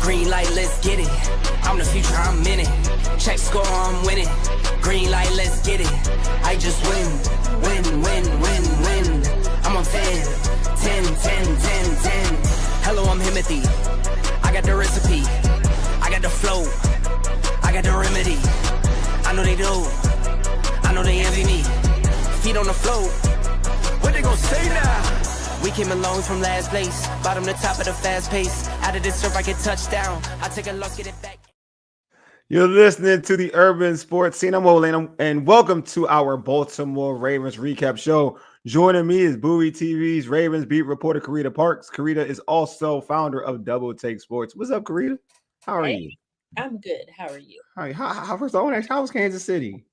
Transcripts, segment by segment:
Green light, let's get it. I'm the future, I'm in it. Check score, I'm winning. Green light, let's get it. I just win. I'm on 10. Hello, I'm Himothy. I got the recipe. I got the flow. I got the remedy. I know they do. I know they envy me. Feet on the floor. What they gonna say now? We came along from last place. Bottom to top of the fast pace. Out of this surf, I get touchdown. I take a loss, get it back. You're listening to the Urban Sports Scene. I'm Wole, and welcome to our Baltimore Ravens recap show. Joining me is Bowie TV's Ravens beat reporter Carita Parks. Carita is also founder of Double Take Sports. What's up, Carita? How are you? I'm good. How are you? How was Kansas City?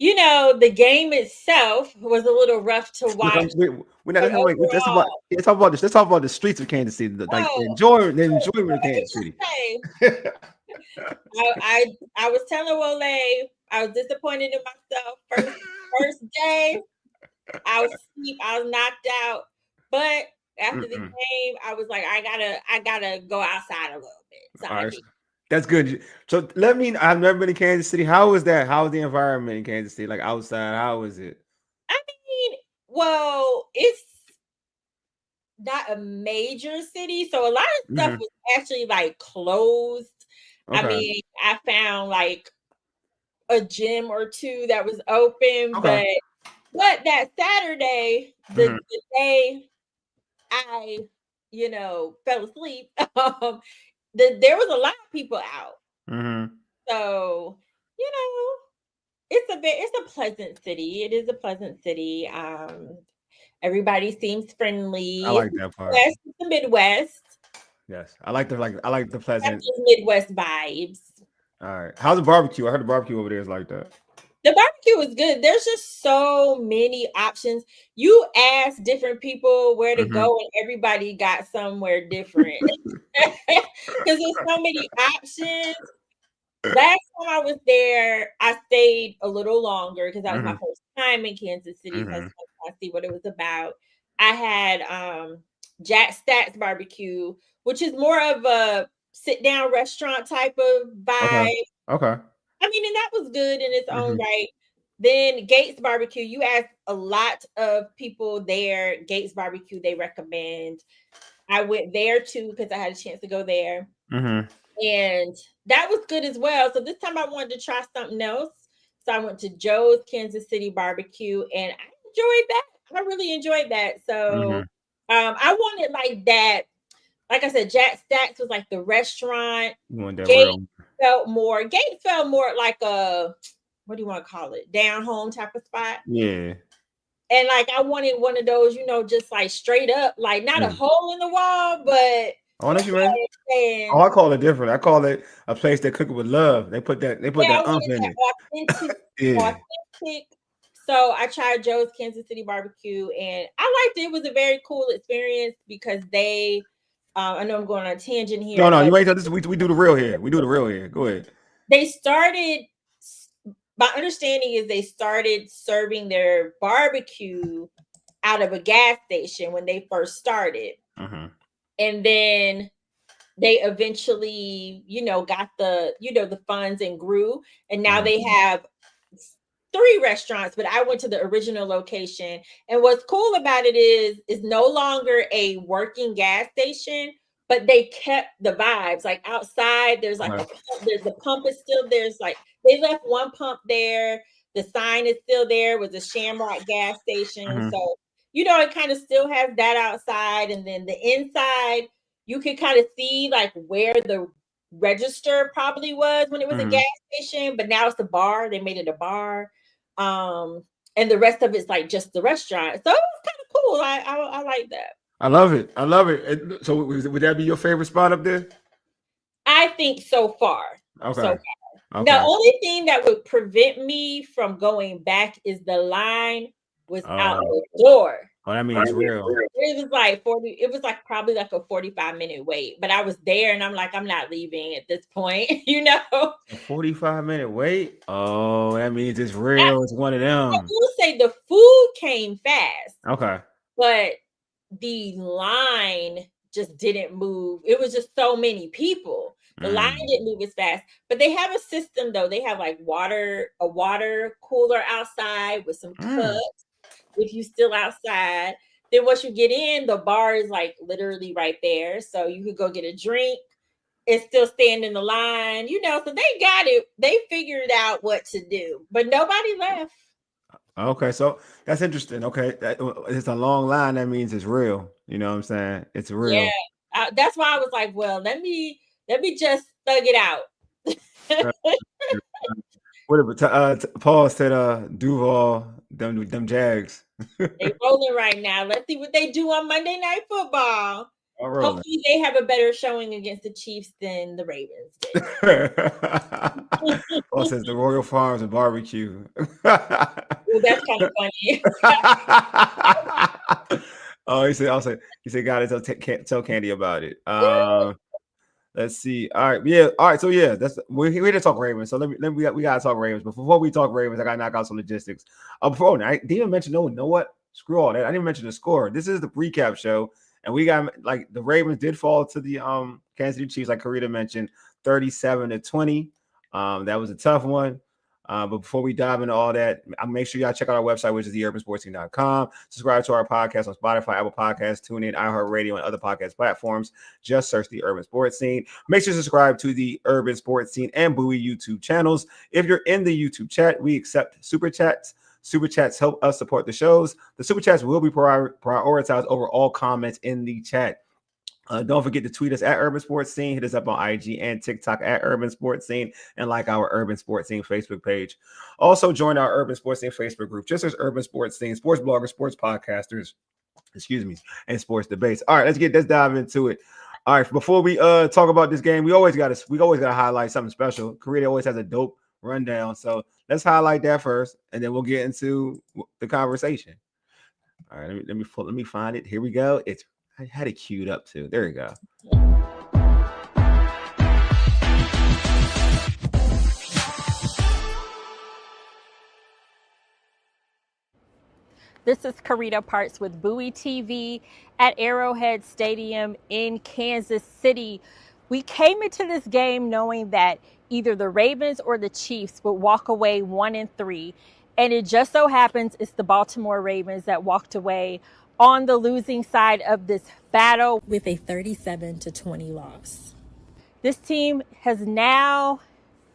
You know, the game itself was a little rough to watch. Let's talk about this. Let's talk about the streets of Kansas City. Like the enjoyment of Kansas City. I was telling Wole, I was disappointed in myself. First day, I was asleep, I was knocked out. But after the game, I was like, I gotta go outside a little bit. So that's good. So I've never been to Kansas City. How was that? How was the environment in Kansas City? Like outside, how was it? I mean, well, it's not a major city, so a lot of stuff was actually like closed. Okay. I mean, I found like a gym or two that was open, but that Saturday, the day I, fell asleep, there was a lot of people out. So, it's a pleasant city. It is a pleasant city. Everybody seems friendly. I like that part. It's the Midwest. Yes, I like the pleasant Midwest vibes. All right, how's the barbecue? I heard the barbecue over there is like that. The barbecue is good. There's just so many options. You ask different people where to go, and everybody got somewhere different because there's so many options. Last time I was there, I stayed a little longer because that was my first time in Kansas City. So I see what it was about. I had Jack Stack's barbecue, which is more of a sit-down restaurant type of vibe. Okay. I mean, and that was good in its own right. Then Gates Barbecue, you ask a lot of people there. Gates Barbecue, they recommend. I went there too because I had a chance to go there. And that was good as well. So this time I wanted to try something else. So I went to Joe's Kansas City Barbecue and I enjoyed that. I really enjoyed that. So I wanted like that. Like I said, Jack Stack's was like the restaurant. Gates felt more like a, what do you want to call it? Down home type of spot. Yeah. And like I wanted one of those, just like straight up, like not a hole in the wall, but I call it different. I call it a place that cook it with love. They put that umph in it. Authentic. So I tried Joe's Kansas City Barbecue and I liked it. It was a very cool experience because they I know I'm going on a tangent here. No, you ain't this. We do the real here. We do the real here. Go ahead. My understanding is they started serving their barbecue out of a gas station when they first started. And then they eventually, got the funds and grew. And now they have 3 restaurants, but I went to the original location. And what's cool about it is no longer a working gas station, but they kept the vibes. Like outside, there's like the pump is still there. There's like they left one pump there. The sign is still there. It was a Shamrock gas station. So, it kind of still has that outside. And then the inside, you can kind of see like where the register probably was when it was a gas station, but now it's a bar. They made it a bar. And the rest of it's like just the restaurant. So it was kind of cool. I like that. I love it. So would that be your favorite spot up there? I think so far. Okay. The only thing that would prevent me from going back is the line was out the door. Oh, that means real. It was like 40. It was like probably like a 45-minute wait. But I was there and I'm like, I'm not leaving at this point, A 45-minute wait? Oh, that means it's real. It's one of them. I will say the food came fast. Okay. But the line just didn't move. It was just so many people. The line didn't move as fast. But they have a system though. They have like a water cooler outside with some cups if you still outside. Then once you get in, the bar is like literally right there. So you could go get a drink and still stand in the line, so they got it. They figured out what to do, but nobody left. Okay, so that's interesting. Okay, it's a long line. That means it's real. You know what I'm saying? It's real. Yeah, that's why I was like, well, let me just thug it out. Paul said, Duval, them Jags. They rolling right now. Let's see what they do on Monday Night Football. Hopefully, they have a better showing against the Chiefs than the Ravens did. Paul says the Royal Farms and barbecue. Well, that's kind of funny. Oh, he said, God, tell Candy about it. Let's see. All right, yeah. All right, so yeah, we didn't talk Ravens. So we gotta talk Ravens. But before we talk Ravens, I gotta knock out some logistics. Before I didn't even mention. No, what? Screw all that. I didn't even mention the score. This is the recap show, and we got like the Ravens did fall to the Kansas City Chiefs, like Carita mentioned, 37-20. That was a tough one. But before we dive into all that, make sure y'all check out our website, which is theurbansportscene.com. Subscribe to our podcast on Spotify, Apple Podcasts, TuneIn, iHeartRadio, and other podcast platforms. Just search The Urban Sports Scene. Make sure to subscribe to the Urban Sports Scene and Bowie YouTube channels. If you're in the YouTube chat, we accept super chats. Super chats help us support the shows. The super chats will be prioritized over all comments in the chat. Don't forget to tweet us at Urban Sports Scene. Hit us up on IG and TikTok at Urban Sports Scene, and like our Urban Sports Scene Facebook page. Also, join our Urban Sports Scene Facebook group. Just as Urban Sports Scene, sports bloggers, sports podcasters, and sports debates. All right, let's dive into it. All right, before we talk about this game, we always got to highlight something special. Carita always has a dope rundown, so let's highlight that first, and then we'll get into the conversation. All right, let me find it. Here we go. I had it queued up too. There you go. This is Carita Parks with Bowie TV at Arrowhead Stadium in Kansas City. We came into this game knowing that either the Ravens or the Chiefs would walk away 1-3. And it just so happens it's the Baltimore Ravens that walked away on the losing side of this battle with a 37-20 loss. This team has now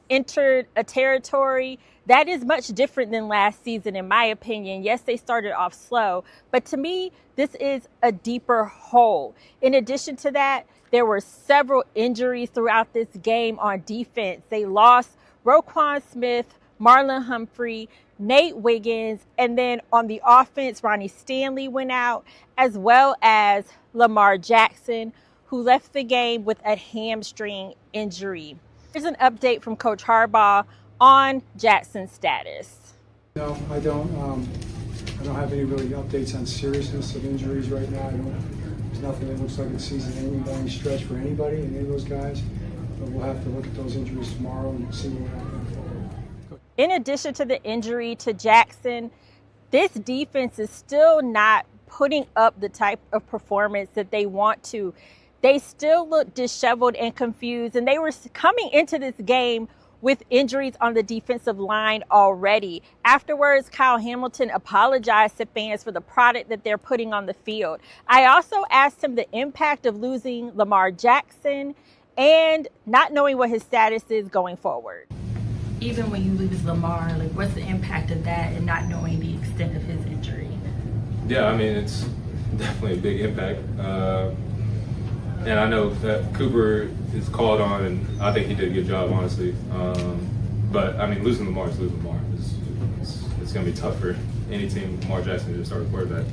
entered a territory that is much different than last season, in my opinion. Yes, they started off slow, but to me, this is a deeper hole. In addition to that, there were several injuries throughout this game on defense. They lost Roquan Smith, Marlon Humphrey, Nate Wiggins, and then on the offense, Ronnie Stanley went out, as well as Lamar Jackson, who left the game with a hamstring injury. Here's an update from Coach Harbaugh on Jackson's status. No, I don't have any really updates on seriousness of injuries right now. There's nothing that looks like a season-ending by any stretch for anybody, any of those guys. But we'll have to look at those injuries tomorrow and see what happens. In addition to the injury to Jackson, this defense is still not putting up the type of performance that they want to. They still look disheveled and confused, and they were coming into this game with injuries on the defensive line already. Afterwards, Kyle Hamilton apologized to fans for the product that they're putting on the field. I also asked him the impact of losing Lamar Jackson and not knowing what his status is going forward. Even when you lose Lamar, like what's the impact of that and not knowing the extent of his injury? Yeah, I mean, it's definitely a big impact. And I know that Cooper is called on, and I think he did a good job, honestly. But, I mean, losing Lamar is losing Lamar. It's going to be tough for any team, Lamar Jackson, to start a quarterback.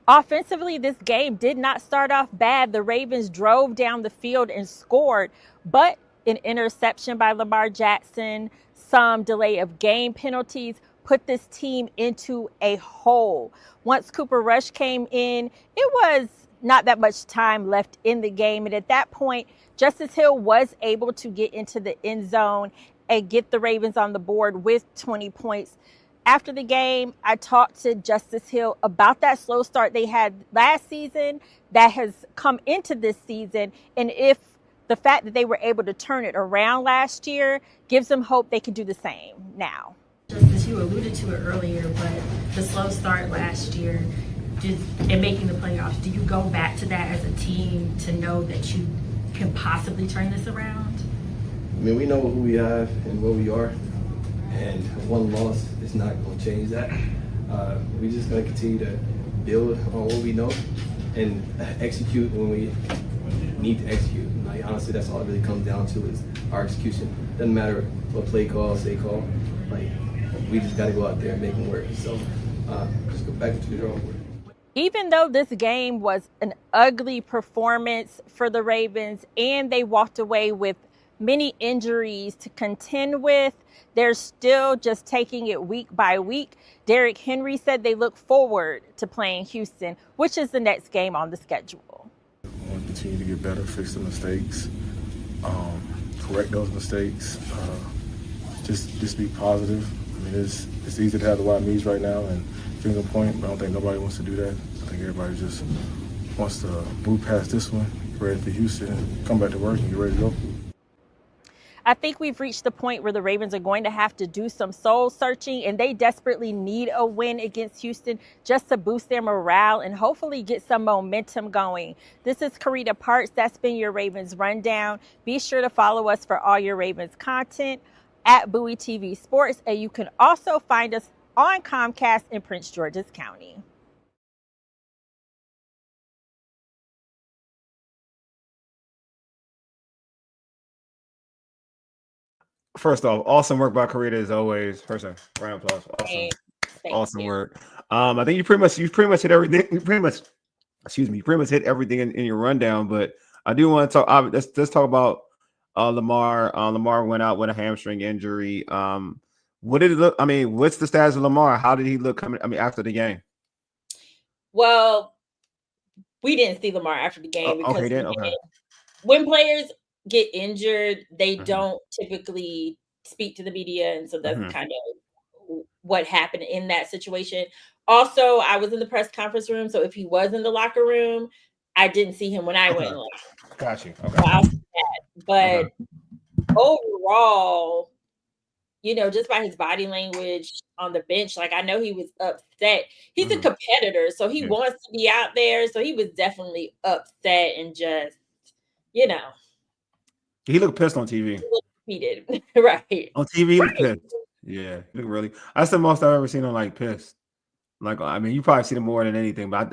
Offensively, this game did not start off bad. The Ravens drove down the field and scored, but an interception by Lamar Jackson, some delay of game penalties put this team into a hole. Once Cooper Rush came in, it was not that much time left in the game. And at that point, Justice Hill was able to get into the end zone and get the Ravens on the board with 20 points. After the game, I talked to Justice Hill about that slow start they had last season that has come into this season, and if the fact that they were able to turn it around last year gives them hope they can do the same now. Justice, you alluded to it earlier, but the slow start last year and making the playoffs, do you go back to that as a team to know that you can possibly turn this around? I mean, we know who we have and where we are, and one loss is not going to change that. We're just going to continue to build on what we know and execute when we need to execute. Like, honestly, that's all it really comes down to is our execution. Doesn't matter what play calls they call. Like, we just got to go out there and make them work. So just go back to the drawing board. Even though this game was an ugly performance for the Ravens and they walked away with many injuries to contend with, they're still just taking it week by week. Derrick Henry said they look forward to playing Houston, which is the next game on the schedule. We want to continue to get better, fix the mistakes, correct those mistakes, just be positive. I mean, it's easy to have the wide knees right now and finger point, but I don't think nobody wants to do that. I think everybody just wants to move past this one, get ready for Houston, and come back to work and get ready to go. I think we've reached the point where the Ravens are going to have to do some soul searching, and they desperately need a win against Houston just to boost their morale and hopefully get some momentum going. This is Carita Parks. That's been your Ravens Rundown. Be sure to follow us for all your Ravens content at Bowie TV Sports, and you can also find us on Comcast in Prince George's County. First off, awesome work by Carita as always. First time, round of applause. Awesome, awesome work. I think you pretty much hit everything. You pretty much hit everything in your rundown. But I do want to talk. Let's talk about Lamar. Lamar went out with a hamstring injury. What did it look? I mean, what's the status of Lamar? How did he look coming? I mean, after the game. Well, we didn't see Lamar after the game because when players get injured, they don't typically speak to the media, and so that's kind of what happened in that situation. Also, I was in the press conference room, so if he was in the locker room, I didn't see him when I went in. Got you. Okay. So I'll see that. But overall, you know, just by his body language on the bench, like, I know he was upset. He's a competitor, so he wants to be out there. So he was definitely upset and just, you know. He looked pissed on TV. He did. Right. On TV, he looked pissed. Yeah, he looked really. That's the most I've ever seen him like pissed. Like, I mean, you probably seen him more than anything, but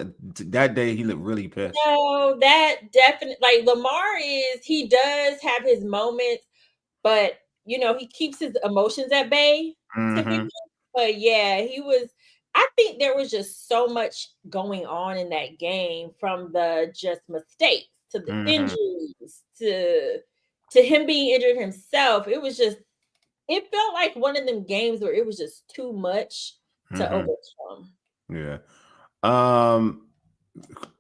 that day he looked really pissed. No, that definitely, like, Lamar he does have his moments, but, you know, he keeps his emotions at bay typically. But yeah, I think there was just so much going on in that game, from the just mistakes to the injuries to him being injured himself. It felt like one of them games where it was just too much to overcome. Yeah. I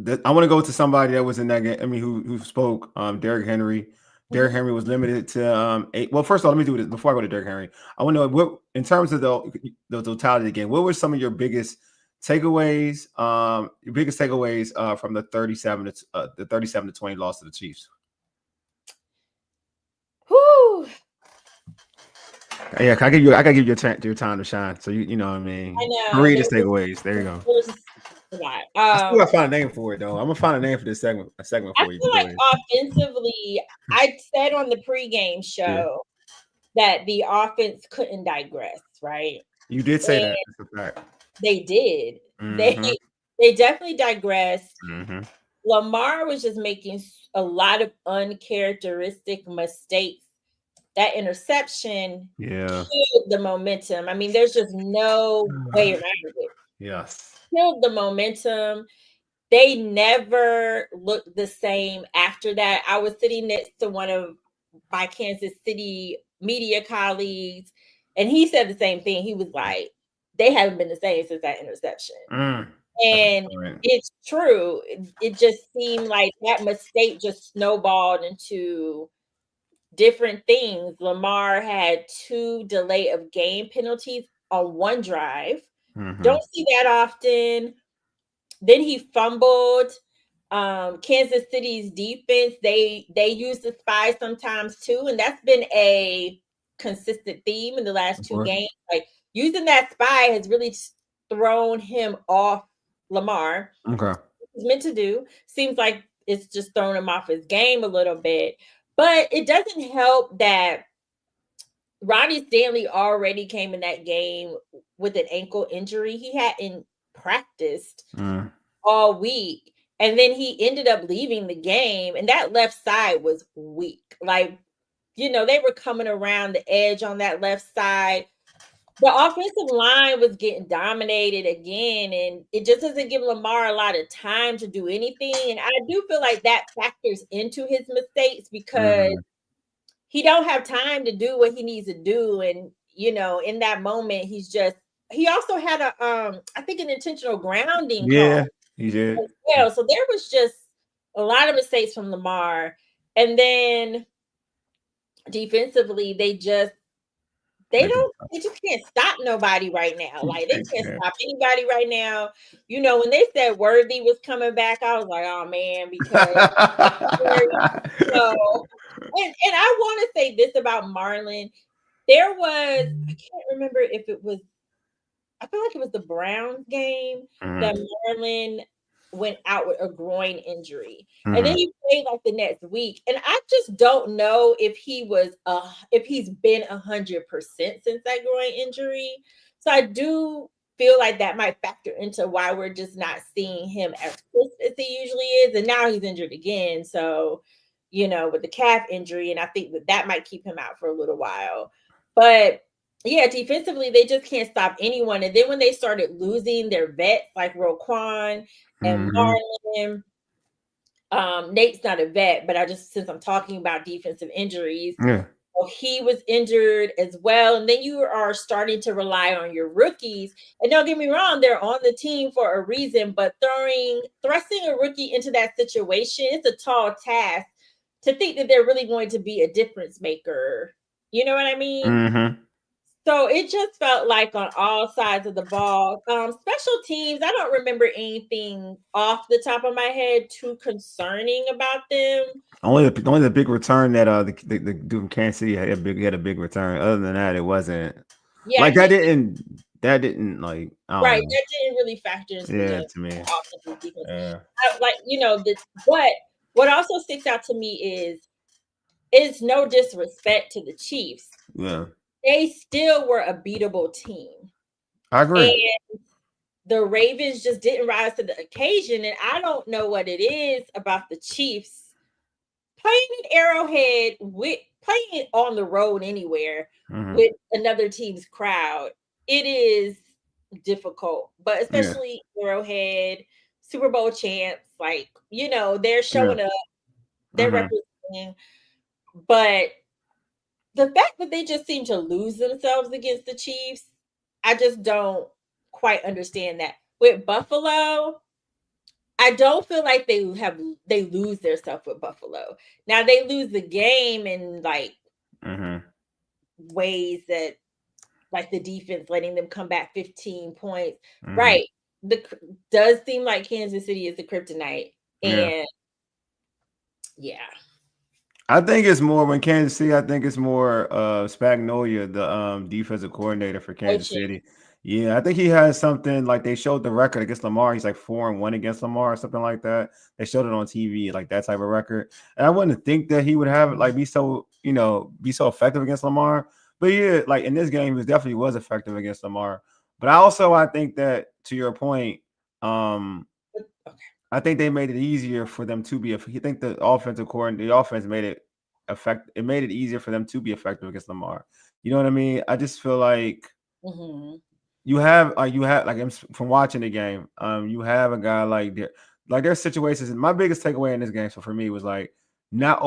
want to go to somebody that was in that game. I mean, who spoke? Derrick Henry. Derrick Henry was limited to 8. Well, first of all, let me do this before I go to Derrick Henry. I want to know, what, in terms of the totality of the game, what were some of your biggest takeaways? From the 37 to 20 loss to the Chiefs. Whew. Yeah, I gotta give you your time to shine. So you know what I mean. I know. Read the takeaways. There you go. I still gotta find a name for it though. I'm gonna find a name for this segment. A segment for you. I feel like offensively, I said on the pregame show that the offense couldn't digress. Right? You did say that. That's a fact. They did. They definitely digressed. Lamar was just making a lot of uncharacteristic mistakes. That interception killed the momentum. I mean, there's just no way around it. Yes. Killed the momentum. They never looked the same after that. I was sitting next to one of my Kansas City media colleagues, and he said the same thing. He was like, they haven't been the same since that interception. And it's true. It just seemed like that mistake just snowballed into different things. Lamar had 2 delay of game penalties on one drive. Don't see that often. Then he fumbled. Kansas City's defense, they use the spy sometimes too, and that's been a consistent theme in the last two games. Like using that spy has really thrown him off Lamar. Okay. He's meant to do. Seems like it's just thrown him off his game a little bit. But it doesn't help that Ronnie Stanley already came in that game with an ankle injury. He hadn't practiced all week. And then he ended up leaving the game. And that left side was weak. Like, you know, they were coming around the edge on that left side. The offensive line was getting dominated again, and it just doesn't give Lamar a lot of time to do anything. And I do feel like that factors into his mistakes because he don't have time to do what he needs to do. And, you know, in that moment, he also had I think an intentional grounding call. He did. Well, so there was just a lot of mistakes from Lamar. And then defensively, they just can't stop nobody right now. Like they can't stop anybody right now. You know, when they said Worthy was coming back, I was like, oh man, because you know, and I want to say this about Marlon. There was, I can't remember if it was, I feel like it was the Browns game that Marlon went out with a groin injury. And then he played like the next week. And I just don't know if he's been 100% since that groin injury. So I do feel like that might factor into why we're just not seeing him as crisp as he usually is. And now he's injured again. So, you know, with the calf injury, and I think that might keep him out for a little while. But yeah, defensively, they just can't stop anyone. And then when they started losing their vets like Roquan and Marlon, Nate's not a vet, but since I'm talking about defensive injuries, he was injured as well. And then you are starting to rely on your rookies. And don't get me wrong, they're on the team for a reason, but thrusting a rookie into that situation, it's a tall task to think that they're really going to be a difference maker. You know what I mean? So it just felt like on all sides of the ball. Special teams, I don't remember anything off the top of my head too concerning about them. Only the big return that the dude from Kansas City had a big return. Other than that, it wasn't like that didn't like right. That didn't really factor into to me. Offensive defense. Like, you know, what also sticks out to me is no disrespect to the Chiefs. Yeah. They still were a beatable team. I agree. And the Ravens just didn't rise to the occasion. And I don't know what it is about the Chiefs playing at Arrowhead playing on the road anywhere with another team's crowd. It is difficult, but especially Arrowhead, Super Bowl champs, like, you know, they're showing up, they're representing, but the fact that they just seem to lose themselves against the Chiefs, I just don't quite understand that. With Buffalo, I don't feel like they lose their stuff with Buffalo. Now they lose the game in like ways that, like the defense letting them come back 15 points. Right. Does seem like Kansas City is the kryptonite. And I think it's more when Kansas City. I think it's more Spagnuolo, the defensive coordinator for Kansas City. Yeah, I think he has something like they showed the record against Lamar. He's like 4-1 against Lamar or something like that. They showed it on TV, like that type of record. And I wouldn't think that he would have it like be so effective against Lamar. But yeah, like in this game, he definitely was effective against Lamar. But I think that, to your point, I think they made it easier for them to be. You think the offense made it It made it easier for them to be effective against Lamar. You know what I mean? I just feel like you have like from watching the game. You have a guy like there's situations. My biggest takeaway in this game, so for me, was like not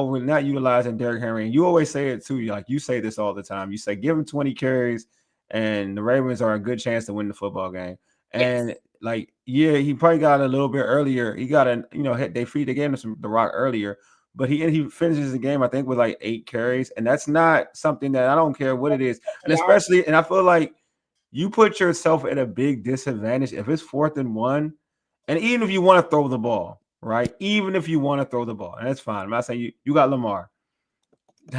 utilizing Derrick Henry. And you always say it too. Like you say this all the time. You say give him 20 carries, and the Ravens are a good chance to win the football game. And he probably got a little bit earlier. He got they gave him the rock earlier, but he finishes the game I think with like 8 carries, and that's not something that I don't care what it is, and especially I feel like you put yourself at a big disadvantage if it's 4th and 1, and even if you want to throw the ball, right? Even if you want to throw the ball, and that's fine. I'm not saying you got Lamar.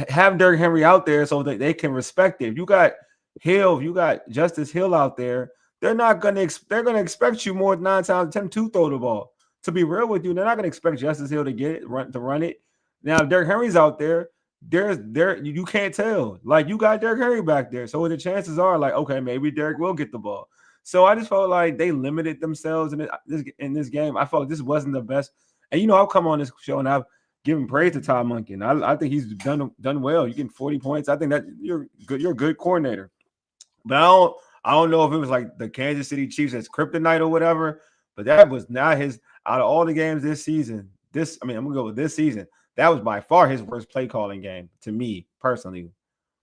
Have Derrick Henry out there so that they can respect it. If you got Hill, if you got Justice Hill out there, they're gonna expect you more than 9 times out of 10 to throw the ball. To be real with you, they're not gonna expect Justice Hill to get it, run it. Now, if Derrick Henry's out there, you can't tell. Like, you got Derrick Henry back there, so the chances are like, okay, maybe Derrick will get the ball. So I just felt like they limited themselves in this game. I felt like this wasn't the best. And I'll come on this show and I've given praise to Todd Monken. I think he's done well. You get 40 points. I think that you're good. You're a good coordinator. But I don't know if it was like the Kansas City Chiefs as kryptonite or whatever. But that was not his. Out of all the games this season, I'm gonna go with this season. That was by far his worst play calling game to me personally.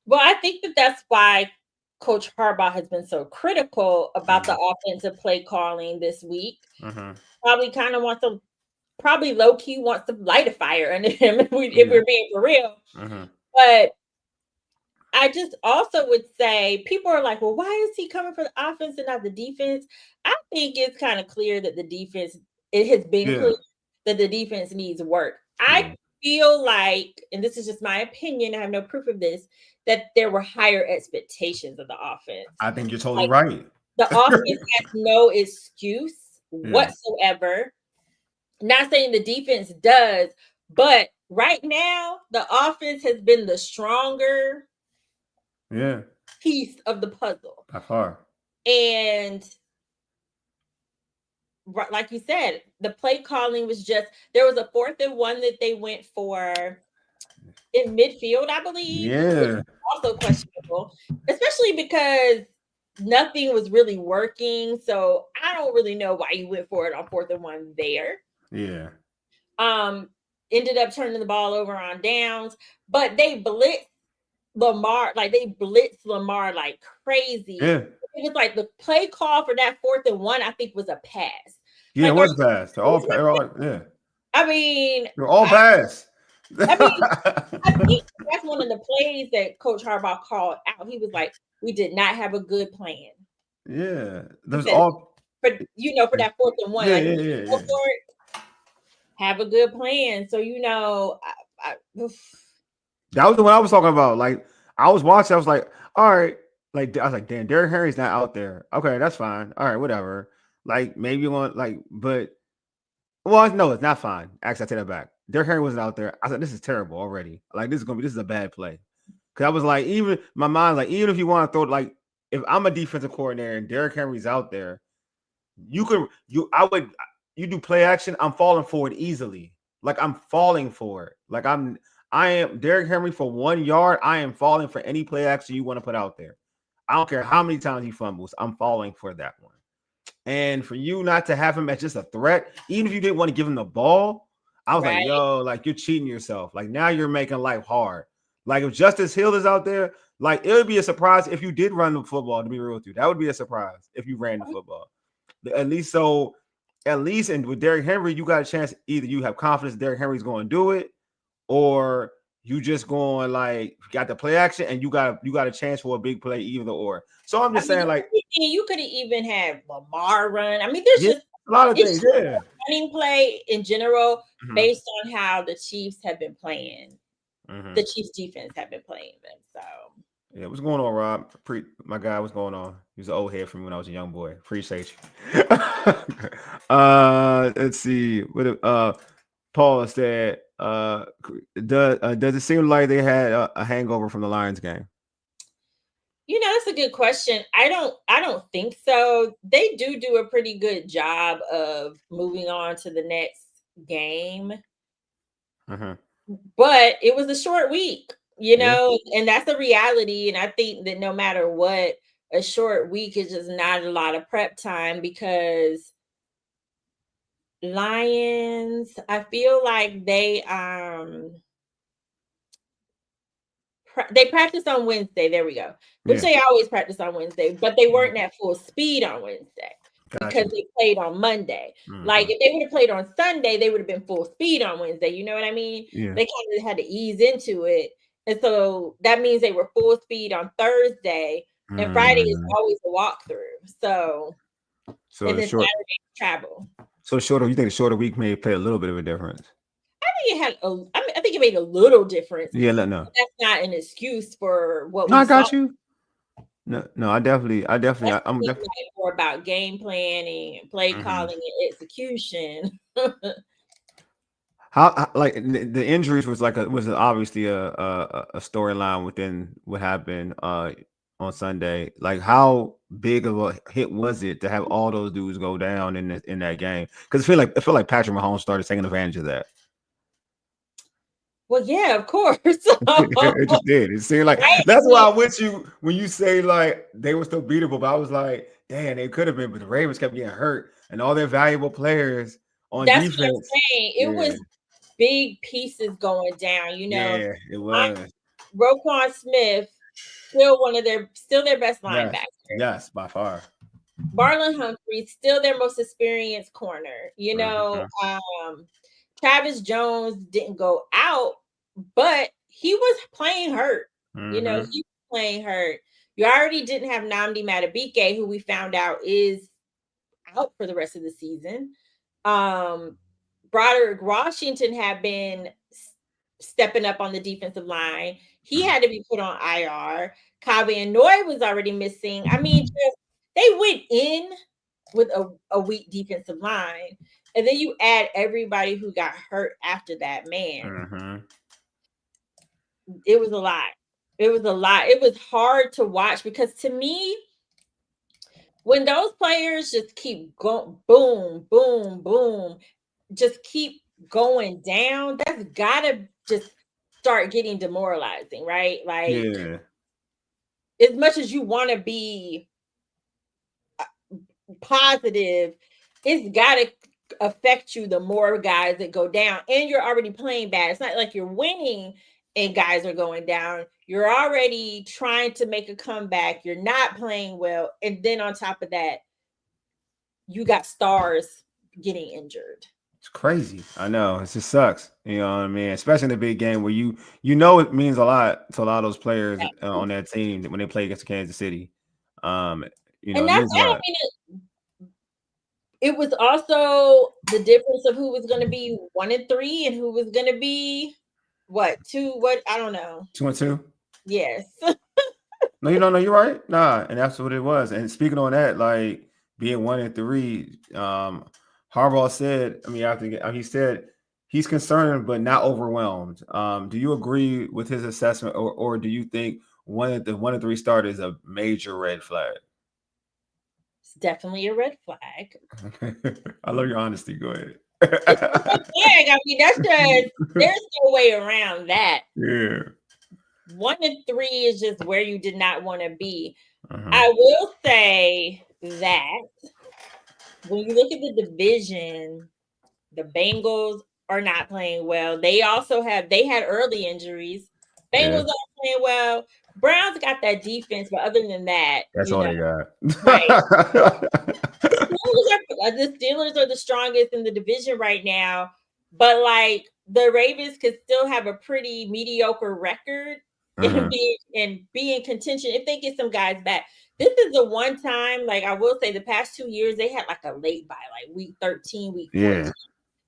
Well, I think that's why Coach Harbaugh has been so critical about the offensive play calling this week. Probably kind of wants to, probably low key wants to light a fire under him if we're being for real. But I just also would say people are like, well, why is he coming for the offense and not the defense? I think it's kind of clear that it has been clear that the defense needs work. I feel like, and this is just my opinion, I have no proof of this, that there were higher expectations of the offense. I think you're totally right. The offense has no excuse whatsoever. Not saying the defense does, but right now the offense has been the stronger piece of the puzzle. By far. And like you said, the play calling was there was a 4th and 1 that they went for in midfield, I believe. Yeah. Also questionable, especially because nothing was really working. So I don't really know why you went for it on 4th and 1 there. Yeah. Ended up turning the ball over on downs, but they blitzed Lamar like crazy. Yeah. It was like the play call for that 4th and 1, I think, was a pass. Yeah, it was pass. They're all yeah. I mean, they're all pass. I think that's one of the plays that Coach Harbaugh called out. He was like, "We did not have a good plan." Yeah, there's all for that 4th and 1. Yeah. Have a good plan. So that was the one I was talking about. Like, I was watching, I was like, all right. Like, I was like, damn, Derrick Henry's not out there. Okay, that's fine. All right, whatever. Like, maybe you want, no, it's not fine. Actually, I take that back. Derrick Henry wasn't out there. I said, this is terrible already. Like, this is a bad play. Because I was like, even my mind, like, even if you want to throw, like, if I'm a defensive coordinator and Derrick Henry's out there, you do play action, I'm falling for it easily. Like, I'm falling for it. Like, I am Derrick Henry for 1 yard. I am falling for any play action you want to put out there. I don't care how many times he fumbles. I'm falling for that one. And for you not to have him as just a threat, even if you didn't want to give him the ball, I was like, yo, like, you're cheating yourself. Like, now you're making life hard. Like, if Justice Hill is out there, like, it would be a surprise if you did run the football, to be real with you. That would be a surprise if you ran the football. At least, and with Derrick Henry, you got a chance. Either you have confidence Derrick Henry's going to do it, or you just going like got the play action and you got a chance for a big play, either or. So I'm just saying, like, you could have even had Lamar run. I mean, there's just a lot of things. Yeah, running play in general, based on how the Chiefs have been playing. The Chiefs defense have been playing them. So yeah, what's going on, Rob? My guy, what's going on? He was an old head from when I was a young boy. Appreciate you. Let's see. What Paul said. Does it seem like they had a hangover from the Lions game? That's a good question. I don't think so. They do a pretty good job of moving on to the next game. But it was a short week, and that's a reality. And I think that no matter what, a short week is just not a lot of prep time, because Lions, I feel like they practiced on Wednesday. There we go. Which they always practice on Wednesday, but they weren't at full speed on Wednesday because they played on Monday. Like, if they would have played on Sunday, they would have been full speed on Wednesday. You know what I mean? Yeah. They kind of had to ease into it. And so that means they were full speed on Thursday, and Friday is always a walkthrough. So and then short, Saturday travel. So shorter. You think the shorter week may play a little bit of a difference? I think it made a little difference. Yeah, no. That's not an excuse for what No, we I got saw. you. No, I'm definitely. I'm definitely more about game planning and play calling and execution. How like the injuries was obviously a storyline within what happened on Sunday. Like, how big of a hit was it to have all those dudes go down in that game? Because I feel like Patrick Mahomes started taking advantage of that. Well, yeah, of course. It just did. It seemed like Right? that's why I'm with you when you say like they were still beatable. But I was like, damn, they could have been, but the Ravens kept getting hurt, and all their valuable players on That's defense. what I'm saying. It was big pieces going down. You know, Yeah, it was. Roquan Smith, still their best linebacker. Yes, by far. Marlon Humphrey, still their most experienced corner. You know, Travis Jones didn't go out, but he was playing hurt. You know, he was playing hurt. You already didn't have Nnamdi Madubuike, who we found out is out for the rest of the season. Broderick Washington had been stepping up on the defensive line. He had to be put on IR. Kabe Noy was already missing. I mean, they went in with a weak defensive line. And then you add everybody who got hurt after that, man. It was a lot. It was a lot. It was hard to watch because to me, when those players just keep going, boom, boom, boom, just keep going down, that's gotta just start getting demoralizing, right? Like, as much as you want to be positive, it's gotta affect you the more guys that go down, and you're already playing bad. It's not like you're winning and guys are going down. You're already trying to make a comeback. You're not playing well, and then on top of that, you got stars getting injured. It's crazy. I know. It just sucks. You know what I mean? Especially in the big game where you know it means a lot to a lot of those players on that team when they play against Kansas City. You know, and that's it was also the difference of who was going to be 1-3 and who was going to be two. I don't know. 2-2. Yes. No, you're right. Nah, and that's what it was. And speaking on that, like being 1-3, Harbaugh said, he said he's concerned but not overwhelmed. Do you agree with his assessment, or do you think 1-3 start is a major red flag? It's definitely a red flag. I love your honesty. Go ahead. I mean, that's just there's no way around that. Yeah. 1-3 is just where you did not want to be. I will say that when you look at the division, the Bengals are not playing well. They had early injuries. Bengals aren't playing well. Browns got that defense, but other than that, that's all they got. Right. The Steelers are the strongest in the division right now, but like the Ravens could still have a pretty mediocre record and be in contention if they get some guys back. This is the one time, like I will say, the past 2 years they had like a late bye, like week 13, week 14. Yeah.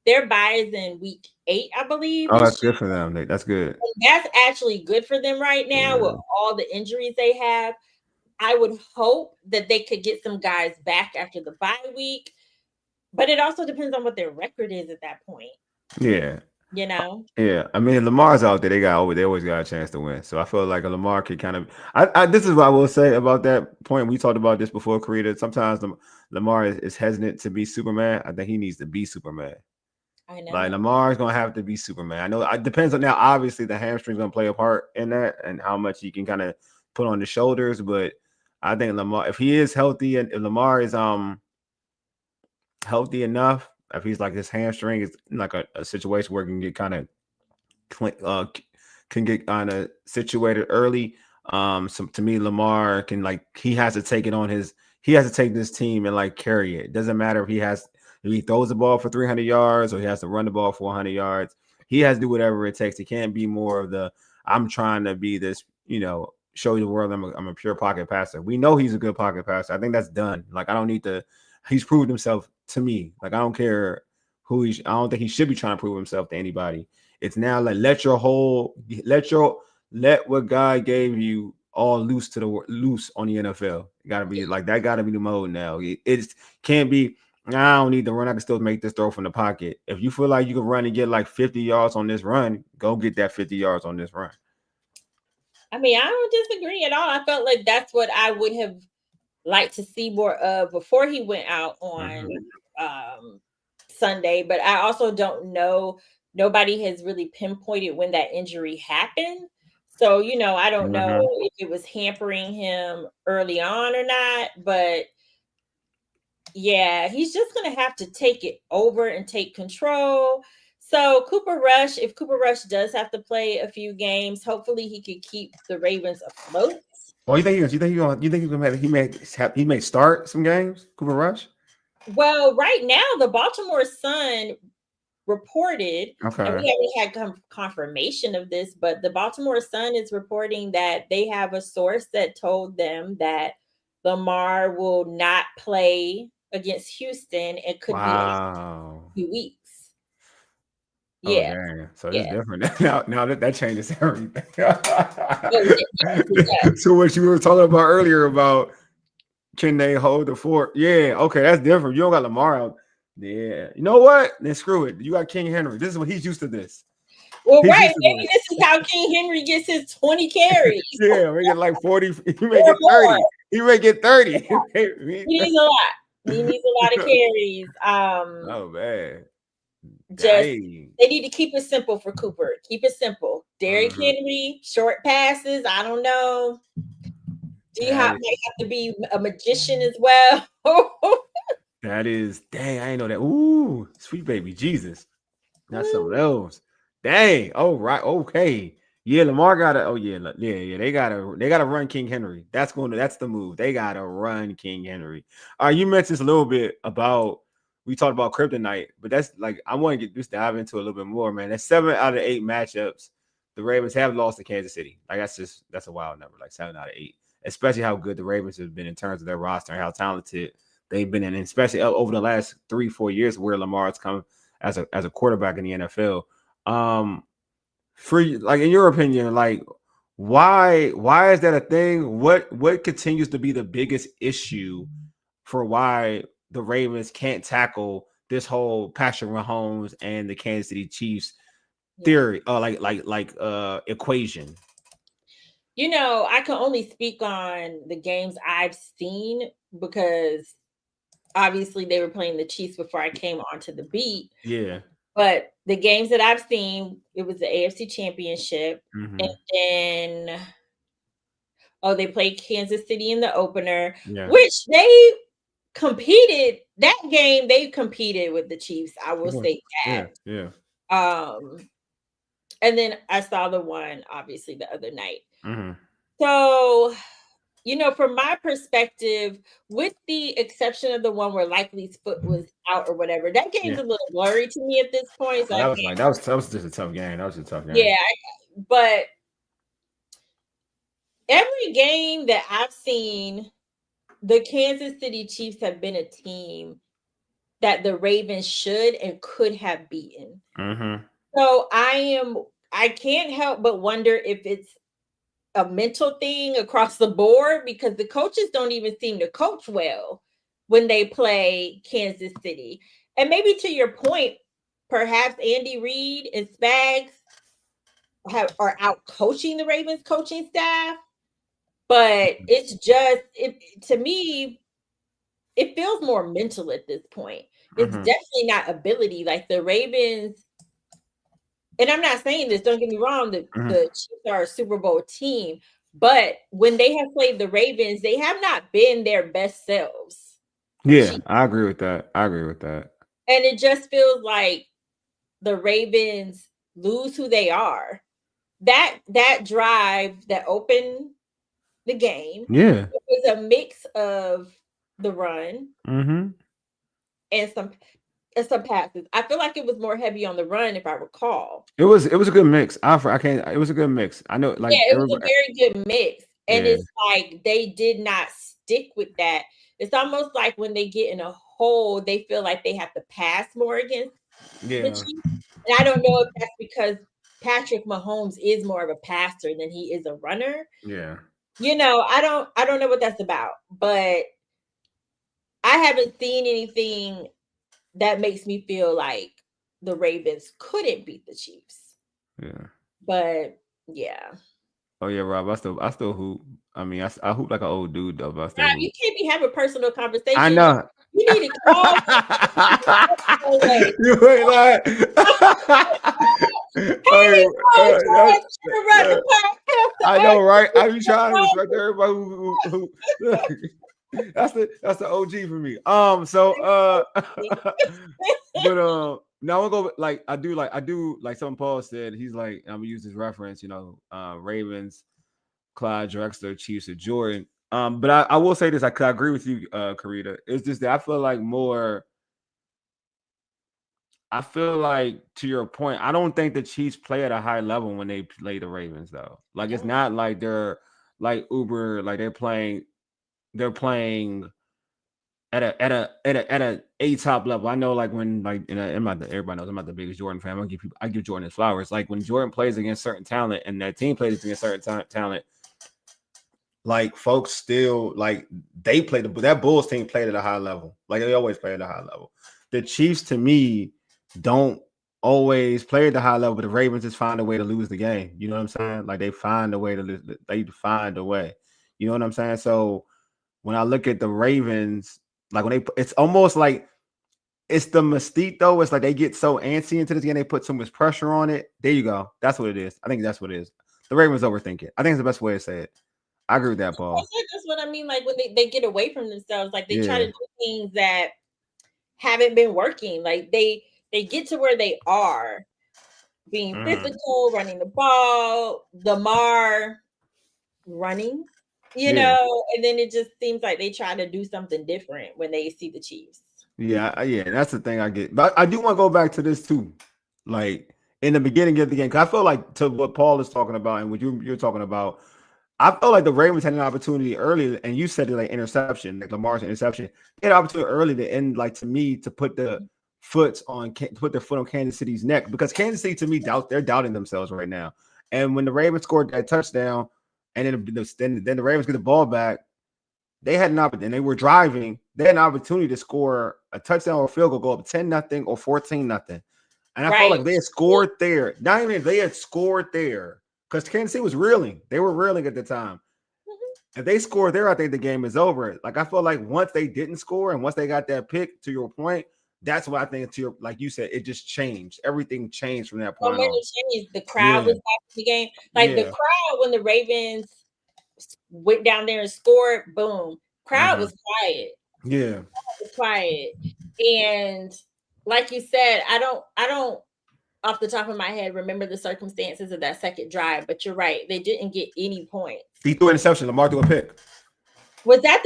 Their bye is in week 8, I believe. Oh, that's good for them. That's good. And that's actually good for them right now with all the injuries they have. I would hope that they could get some guys back after the bye week, but it also depends on what their record is at that point. Yeah. You know? Yeah. I mean, Lamar's out there. They always got a chance to win. So I feel like a Lamar could kind of this is what I will say about that point. We talked about this before, Carita. Sometimes Lamar is hesitant to be Superman. I think he needs to be Superman. I know. Like Lamar's gonna have to be Superman. I know it depends on now. Obviously, the hamstring's gonna play a part in that and how much he can kind of put on the shoulders. But I think Lamar, if he is healthy and if Lamar is healthy enough, if he's like his hamstring is like a situation where it can get kind of situated early. So to me, Lamar can he has to take it on he has to take this team and like carry it. It doesn't matter if he throws the ball for 300 yards or he has to run the ball for 100 yards. He has to do whatever it takes. He can't be more of I'm trying to be this, show the world I'm a pure pocket passer. We know he's a good pocket passer. I think that's done. Like I don't need to. He's proved himself to me. Like I don't care who I don't think he should be trying to prove himself to anybody. It's now like let what God gave you all loose on the NFL. It gotta be like that. Gotta be the mode now. It can't be. I don't need to run. I can still make this throw from the pocket. If you feel like you can run and get like 50 yards on this run, go get that 50 yards on this run. I mean, I don't disagree at all. I felt like that's what I would have liked to see more of before he went out on Sunday. But I also don't know. Nobody has really pinpointed when that injury happened. So, I don't know if it was hampering him early on or not. But yeah, he's just going to have to take it over and take control. So if Cooper Rush does have to play a few games, hopefully he could keep the Ravens afloat. Well, you think he may start some games, Cooper Rush? Well, right now the Baltimore Sun reported, and we haven't had confirmation of this, but the Baltimore Sun is reporting that they have a source that told them that Lamar will not play against Houston. It could be a few weeks. Yeah. Oh, so it's different now. That changes everything. So what you were talking about earlier about can they hold the fort? Yeah, okay, that's different. You don't got Lamar out. Yeah, you know what? Then screw it. You got King Henry. This is what he's used to this. Well, right. Maybe this is how King Henry gets his 20 carries. Yeah, we get like 40. He may get 30. He may get 30. He needs a lot. He needs a lot of carries. Oh man. They need to keep it simple for Cooper. Keep it simple. Derrick Henry, short passes. I don't know. D-Hop might have to be a magician as well. That is, dang, I ain't know that. Ooh, sweet baby Jesus. That's something else. Dang. Oh, right. Okay. Yeah, Lamar gotta. They gotta run King Henry. That's the move. They gotta run King Henry. You mentioned a little bit about. We talked about kryptonite, but that's like I want to dive into a little bit more, man. That's 7 out of 8 matchups the Ravens have lost to Kansas City. Like that's a wild number, like 7 out of 8. Especially how good the Ravens have been in terms of their roster and how talented they've been in, especially over the last 3-4 years where Lamar has come as a quarterback in the NFL. For like in your opinion, like why is that a thing? What continues to be the biggest issue for why the Ravens can't tackle this whole Patrick Mahomes and the Kansas City Chiefs theory, equation? I can only speak on the games I've seen because obviously they were playing the Chiefs before I came onto the beat. Yeah. But the games that I've seen, it was the AFC Championship. And then, they played Kansas City in the opener, which they competed. That game, they competed with the Chiefs. I will say that. Yeah. And then I saw the one, obviously, the other night. So, from my perspective, with the exception of the one where Likely's foot was out or whatever, that game's a little blurry to me at this point. So that was just a tough game. That was a tough game. Yeah, but every game that I've seen, the Kansas City Chiefs have been a team that the Ravens should and could have beaten. So I can't help but wonder if it's a mental thing across the board because the coaches don't even seem to coach well when they play Kansas City. And maybe to your point, perhaps Andy Reid and Spags are out coaching the Ravens coaching staff. But it's just, to me, it feels more mental at this point. It's definitely not ability. Like the Ravens, and I'm not saying this, don't get me wrong, the Chiefs are a Super Bowl team, but when they have played the Ravens, they have not been their best selves. Yeah, I agree with that. And it just feels like the Ravens lose who they are. That drive that opened the game, it was a mix of the run and some passes. I feel like it was more heavy on the run, if I recall. It was a good mix. It was a good mix. I know, like it was a very good mix. And it's like they did not stick with that. It's almost like when they get in a hole, they feel like they have to pass more against the Chiefs. And I don't know if that's because Patrick Mahomes is more of a passer than he is a runner. Yeah. I don't know what that's about, but I haven't seen anything that makes me feel like the Ravens couldn't beat the Chiefs. Yeah. But yeah. Oh yeah, Rob. I still hoop. I mean, I hoop like an old dude though, but I still Rob, hoop. you can't be having personal conversations. I know. You need to call. You ain't lying. Hey, I know, right? I be trying to respect everybody who that's the OG for me. But now I'm gonna go like I do like something Paul said. He's like, I'm gonna use this reference, Ravens, Clyde Drexler, Chiefs, and Jordan. But I will say this, I agree with you, Carita. It's just that I feel like to your point, I don't think the Chiefs play at a high level when they play the Ravens, though. Like it's not like they're like Uber, like they're playing at a top level. I know, like when everybody knows I'm not the biggest Jordan fan. I give Jordan his flowers. Like when Jordan plays against certain talent and that team plays against certain talent, like folks still like they played that Bulls team played at a high level. Like they always play at a high level. The Chiefs, to me, don't always play at the high level, but the Ravens just find a way to lose the game. You know what I'm saying? Like they find a way to lose. They find a way. You know what I'm saying? So when I look at the Ravens, like it's almost like it's the mystique though. It's like they get so antsy into this game, they put so much pressure on it. There you go. That's what it is. I think that's what it is. The Ravens overthink it. I think it's the best way to say it. I agree with that, Paul. That's what I mean. Like when they get away from themselves, like they try to do things that haven't been working. Like they get to where they are, being physical, running the ball, Lamar running, and then it just seems like they try to do something different when they see the Chiefs. Yeah, that's the thing I get. But I do want to go back to this too. Like in the beginning of the game, because I feel like to what Paul is talking about and what you're talking about, I felt like the Ravens had an opportunity early, and you said it like interception, like Lamar's interception. They had an opportunity early to end, like to me, to put their foot on Kansas City's neck, because Kansas City, to me, they're doubting themselves right now. And when the Ravens scored that touchdown, and then the Ravens get the ball back, they had an opportunity, and they were driving. They had an opportunity to score a touchdown or a field goal, go up 10-0 or 14-0. And I felt like they had scored there. Not even they had scored there. Because Kansas City was reeling. They were reeling at the time. If they score there, I think the game is over. Like I felt like once they didn't score and once they got that pick, to your point, that's what I think, like you said, it just changed. Everything changed from that point on. Changed. The crowd was back in the game. Like the crowd when the Ravens went down there and scored, boom. Crowd was quiet. Yeah. Crowd was quiet. And like you said, I don't off the top of my head remember the circumstances of that second drive, but you're right. They didn't get any points. He threw an interception. Lamar threw a pick. Was that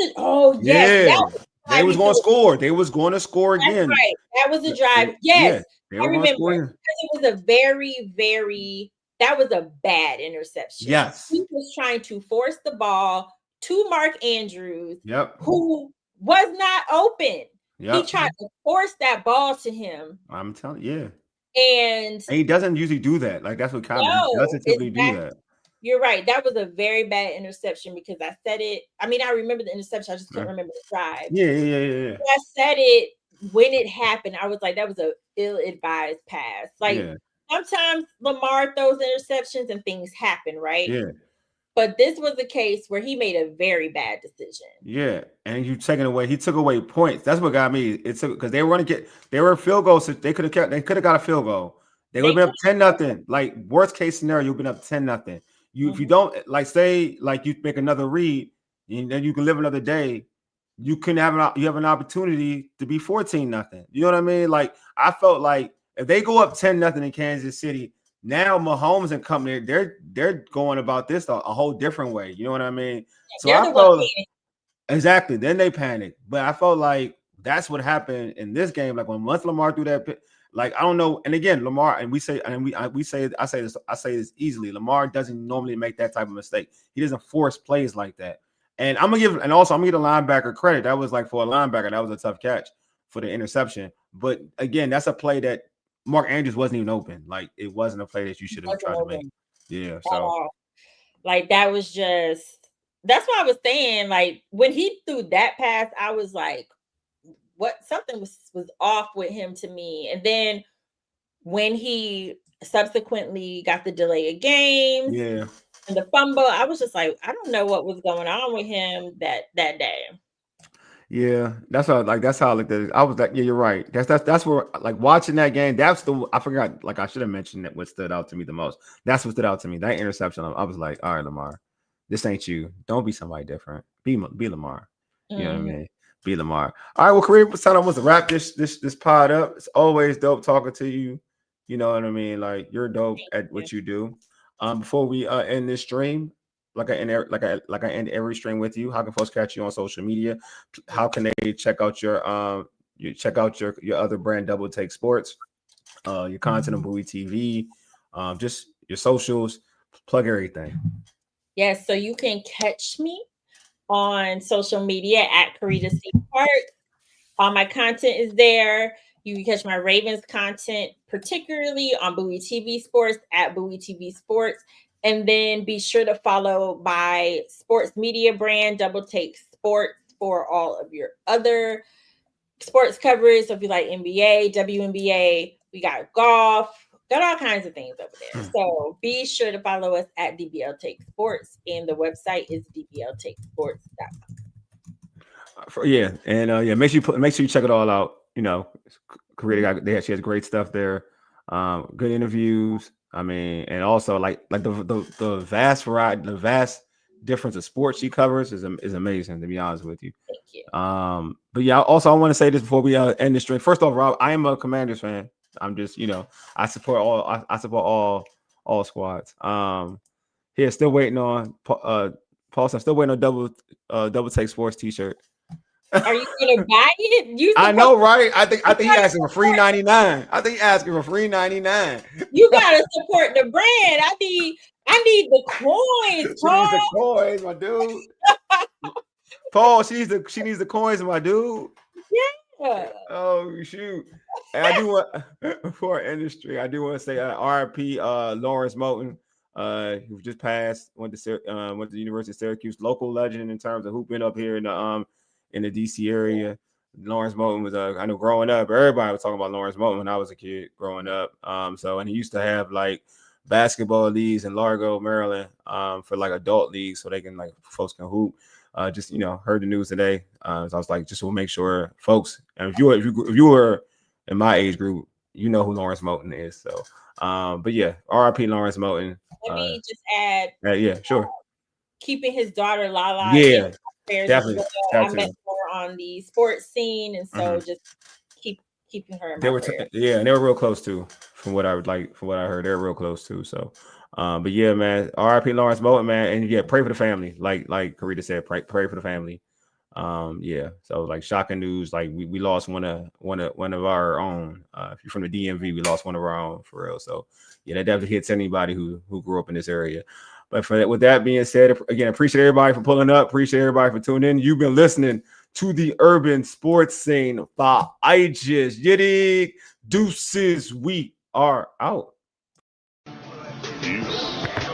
yes. Yeah. They was going to score. They was going to score again. That's right. That was a drive. Yes. I remember. It was a very, very, that was a bad interception. Yes. He was trying to force the ball to Mark Andrews, Yep, who was not open. Yep. He tried to force that ball to him. I'm telling you, And he doesn't usually do that. Like that's what he doesn't typically do that. You're right. That was a very bad interception because I said it. I mean, I remember the interception. I just couldn't remember the drive. Yeah. I said it when it happened. I was like, that was a ill-advised pass. Like sometimes Lamar throws interceptions and things happen, right? Yeah. But this was a case where he made a very bad decision. Yeah, and he took away points. That's what got me. It took because they were field goals. So they could have got a field goal. They would have been up 10-0. Like worst case scenario, you've been up 10-0. If you don't say you make another read, and then you can live another day. You have an opportunity to be 14-0. You know what I mean? Like I felt like if they go up 10-0 in Kansas City. Now Mahomes and company, they're going about this a whole different way. You know what I mean? So I felt exactly. Then they panicked, but I felt like that's what happened in this game. Like when once Lamar threw that, Like, I don't know. And again, Lamar, and I say this easily. Lamar doesn't normally make that type of mistake. He doesn't force plays like that. And I'm gonna give the linebacker credit. That was like, for a linebacker, that was a tough catch for the interception. But again, that's a play that Mark Andrews wasn't even open. Like, it wasn't a play that you should have tried to make. Yeah. So like, that was just, that's what I was saying. Like, when he threw that pass, I was like, something was off with him to me. And then when he subsequently got the delay of games, and the fumble, I was just like, I don't know what was going on with him that day. Yeah, that's how I looked at it. I was like, yeah, you're right. That's where, like, watching that game, I forgot, like, I should have mentioned that what stood out to me the most. That's what stood out to me. That interception, I was like, all right, Lamar, this ain't you. Don't be somebody different. Be Lamar. You know what I mean? Be Lamar. All right, well, Carita, it's time to wrap this pod up. It's always dope talking to you. You know what I mean? Like, you're dope at what you do. Before we end this stream, like I end every stream with you, how can folks catch you on social media? How can they check out your other brand, Double Take Sports, your content on Bowie TV, just your socials, plug everything. Yes, so you can catch me on social media at Carita Parks. All my content is there. You can catch my Ravens content, particularly on Bowie TV Sports at Bowie TV Sports. And then be sure to follow my sports media brand, Double Take Sports, for all of your other sports coverage. So if you like NBA, WNBA, we got golf, got all kinds of things over there. So be sure to follow us at DBL Take Sports, and the website is dbltakesports.com. Yeah, and make sure you check it all out. You know, Carita, she has great stuff there. Good interviews. I mean, and also like the vast variety, the vast difference of sports she covers is amazing, to be honest with you. Thank you. But yeah, also I want to say this before we end the stream. First off, Rob, I am a Commanders fan. I'm just, I support all squads. Here, still waiting on Paulson. I'm still waiting on Double Take Sports t-shirt. Are you gonna buy it? I know, right? I think he asking for free $3.99. I think he asking for free $3.99. You gotta support the brand. I need the coins. She needs the coins, my dude. Paul, she needs the coins, my dude. Yeah. Oh shoot! And I do want for our industry. I do want to say RIP Lawrence Moulton, who just passed. Went to the University of Syracuse, local legend in terms of hooping up here in the DC area. Lawrence Moulton was I know growing up, everybody was talking about Lawrence Moulton when I was a kid growing up. And he used to have like basketball leagues in Largo, Maryland, for like adult leagues, so they can folks can hoop. Just heard the news today. So I was like, just to make sure folks, and if you were in my age group, you know who Lawrence Moulton is. So, but yeah, RIP Lawrence Moulton. Let me just add. Yeah, sure. Keeping his daughter Lala. Yeah, definitely. I met her on the sports scene, and so just keeping her in my prayers. And they were real close too, from what I heard, they're real close too. So, but yeah, man, RIP Lawrence Moulton, man, and yeah, pray for the family, like Carita said, pray for the family. Yeah, so like shocking news, like we lost one of our own. If you're from the DMV, we lost one of our own, for real. So yeah, that definitely hits anybody who grew up in this area. But with that being said, again, appreciate everybody for pulling up. Appreciate everybody for tuning in. You've been listening to the Urban Sports Scene by Aegis. Yiddig, deuces, we are out. Peace.